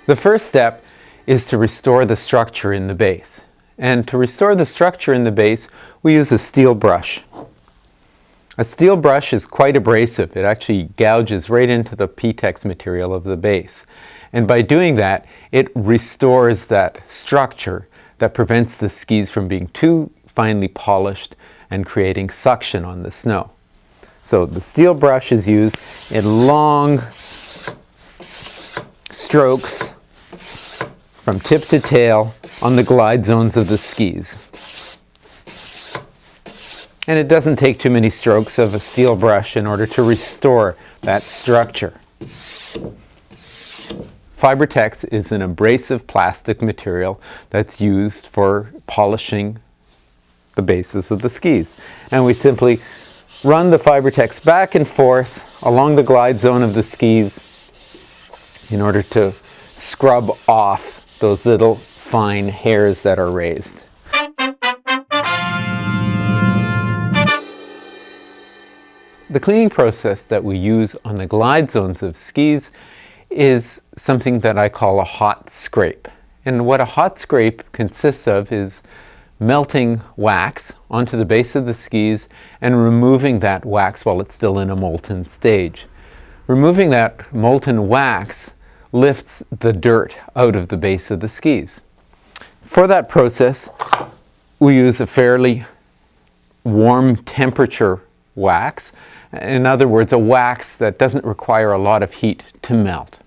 The first step is to restore the structure in the base. And to restore the structure in the base, we use a steel brush. A steel brush is quite abrasive. It actually gouges right into the fibertex material of the base. And by doing that, it restores that structure that prevents the skis from being too finely polished and creating suction on the snow. So the steel brush is used in long strokes from tip to tail on the glide zones of the skis. And it doesn't take too many strokes of a steel brush in order to restore that structure. Fibertex is an abrasive plastic material that's used for polishing the bases of the skis. And we simply run the fibertex back and forth along the glide zone of the skis in order to scrub off those little fine hairs that are raised. The cleaning process that we use on the glide zones of skis is something that I call a hot scrape. And what a hot scrape consists of is melting wax onto the base of the skis and removing that wax while it's still in a molten stage. Removing that molten wax lifts the dirt out of the base of the skis. For that process, we use a fairly warm temperature wax. In other words, a wax that doesn't require a lot of heat to melt.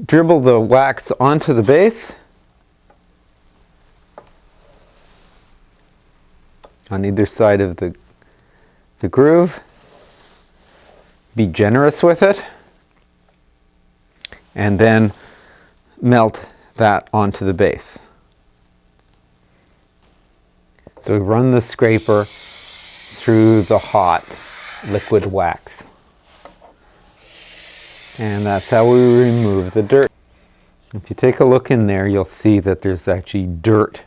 Dribble the wax onto the base on either side of the groove. Be generous with it, and then melt that onto the base. So we run the scraper through the hot liquid wax. And that's how we remove the dirt. If you take a look in there, you'll see that there's actually dirt.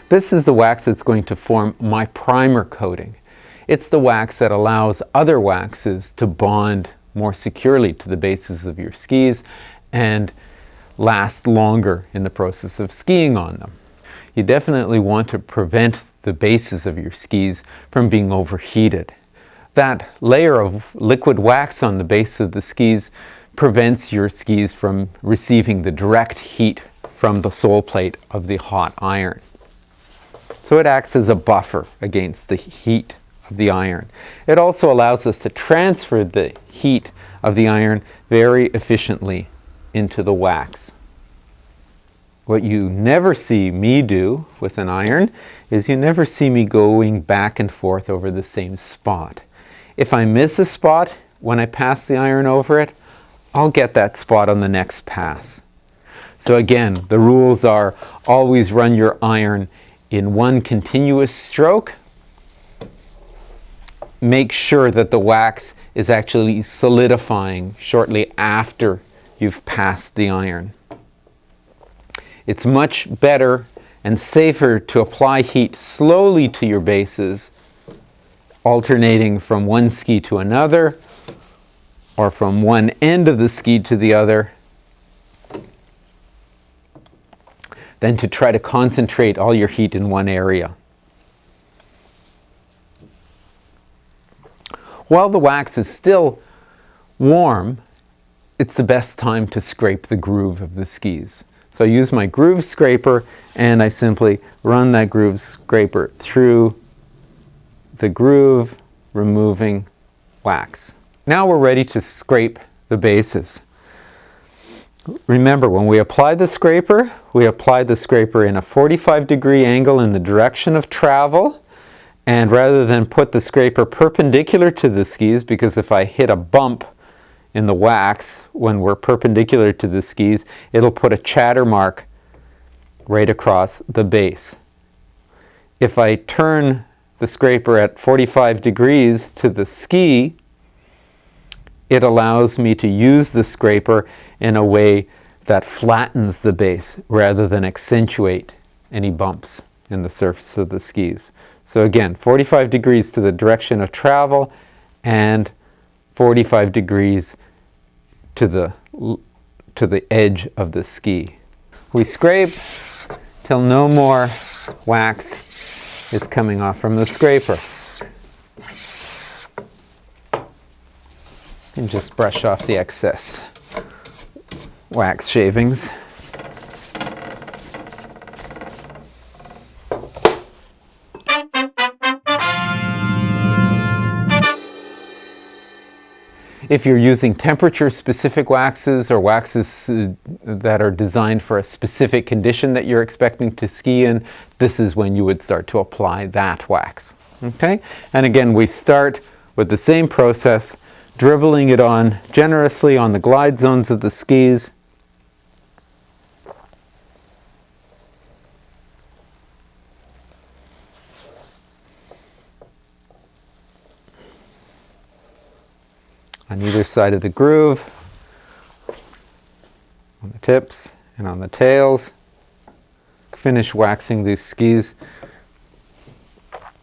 This is the wax that's going to form my primer coating. It's the wax that allows other waxes to bond more securely to the bases of your skis and last longer in the process of skiing on them. You definitely want to prevent the bases of your skis from being overheated. That layer of liquid wax on the base of the skis prevents your skis from receiving the direct heat from the sole plate of the hot iron. So it acts as a buffer against the heat of the iron. It also allows us to transfer the heat of the iron very efficiently into the wax. What you never see me do with an iron is you never see me going back and forth over the same spot. If I miss a spot when I pass the iron over it, I'll get that spot on the next pass. So again, the rules are always run your iron in one continuous stroke. Make sure that the wax is actually solidifying shortly after you've passed the iron. It's much better and safer to apply heat slowly to your bases, alternating from one ski to another or from one end of the ski to the other, than to try to concentrate all your heat in one area. While the wax is still warm, it's the best time to scrape the groove of the skis. So I use my groove scraper and I simply run that groove scraper through the groove, removing wax. Now we're ready to scrape the bases. Remember, when we apply the scraper in a 45-degree angle in the direction of travel, and rather than put the scraper perpendicular to the skis, because if I hit a bump in the wax when we're perpendicular to the skis, it'll put a chatter mark right across the base. If I turn the scraper at 45 degrees to the ski, it allows me to use the scraper in a way that flattens the base rather than accentuate any bumps in the surface of the skis. So again, 45 degrees to the direction of travel and 45 degrees to the edge of the ski. We scrape till no more wax is coming off from the scraper. And just brush off the excess wax shavings. If you're using temperature-specific waxes or waxes that are designed for a specific condition that you're expecting to ski in, this is when you would start to apply that wax. Okay? And again, we start with the same process, dribbling it on generously on the glide zones of the skis. On either side of the groove, on the tips and on the tails. Finish waxing these skis.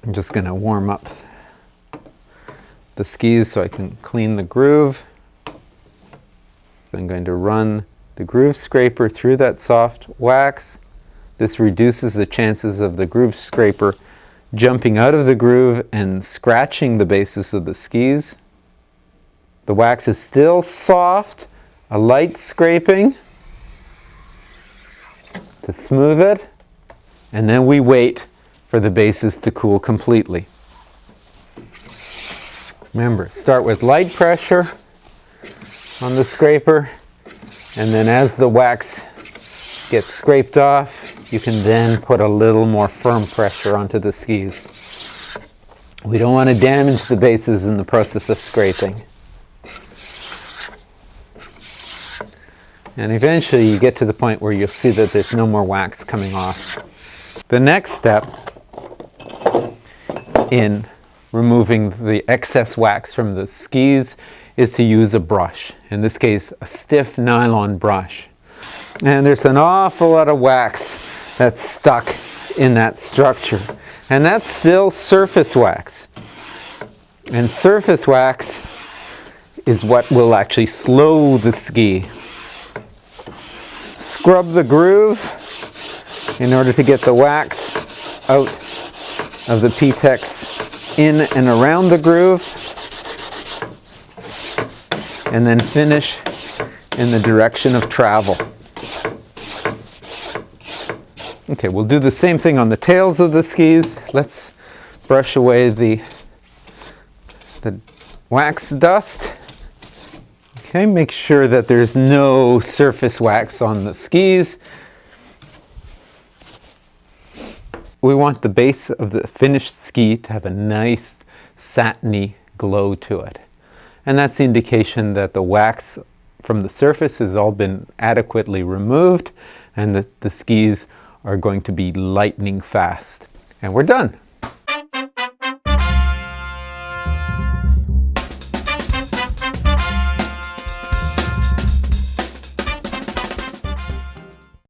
I'm just going to warm up the skis so I can clean the groove. I'm going to run the groove scraper through that soft wax. This reduces the chances of the groove scraper jumping out of the groove and scratching the bases of the skis. The wax is still soft, a light scraping to smooth it, and then we wait for the bases to cool completely. Remember, start with light pressure on the scraper, and then as the wax gets scraped off, you can then put a little more firm pressure onto the skis. We don't want to damage the bases in the process of scraping. And eventually you get to the point where you'll see that there's no more wax coming off. The next step in removing the excess wax from the skis is to use a brush. In this case, a stiff nylon brush. And there's an awful lot of wax that's stuck in that structure. And that's still surface wax. And surface wax is what will actually slow the ski. Scrub the groove in order to get the wax out of the P-Tex in and around the groove, and then finish in the direction of travel. Okay, we'll do the same thing on the tails of the skis. Let's brush away the wax dust. Okay, make sure that there's no surface wax on the skis. We want the base of the finished ski to have a nice satiny glow to it. And that's the indication that the wax from the surface has all been adequately removed and that the skis are going to be lightning fast. And we're done.